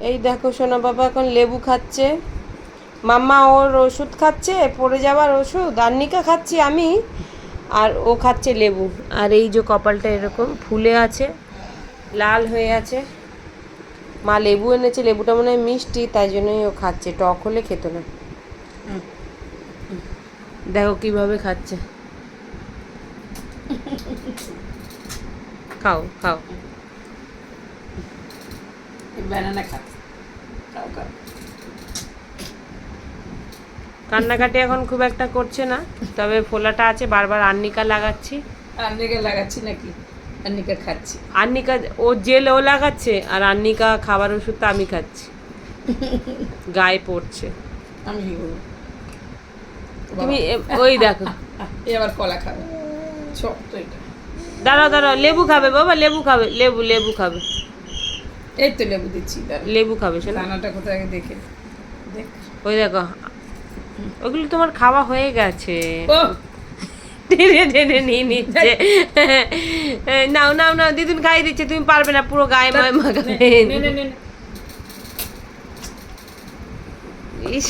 এই দেখো সোনা বাবা এখন লেবু খাচ্ছে, মাম্মা ওর ওষুধ খাচ্ছে, পড়ে যাওয়ার ওষুধ, আন্নিকা খাচ্ছি আমি, আর ও খাচ্ছে লেবু। আর এই যে কপালটা এরকম ফুলে আছে, লাল হয়ে আছে। মা লেবু এনেছে, লেবুটা মনে হয় মিষ্টি, তাই জন্যই ও খাচ্ছে, টক হলে খেত না। দেখো কিভাবে খাচ্ছে, খাও খাও। ব্যানানা খা, খাও খাও। কান্নাকাটি এখন খুব একটা করছে না, তবে ফোলাটা আছে, বারবার আন্নিকা লাগাচ্ছি। আন্নিকা লাগাচ্ছি নাকি? আন্নিকা খাচ্ছি। আন্নিকা ও জেল ও লাগাচ্ছে, আর আন্নিকা খাবার ওষুধটা আমি খাচ্ছি, গায়ে পড়ছে। আমি কি করবো? তুমি ওই দেখো, এ আবার কলা খাবে, শক্ত এটা। দাঁড়াও দাঁড়াও, লেবু খাবে বাবা, লেবু খাবে, লেবু লেবু খাবে, এই তো লেবু দিচ্ছি, দাঁড়া। লেবু খাবে শোনা। দানাটা কোথায় আগে দেখে দেখ। ওই দেখো, ওগুলো তোমার খাওয়া হয়ে গেছে, ও টেনে টেনে নিয়ে নিচ্ছে। নাও নাও নাও, দিদুন খাইয়ে দিচ্ছে, তুমি পারবে না, পুরো গায়ে ময় মাখাবে। নে নে নে নে। ইস,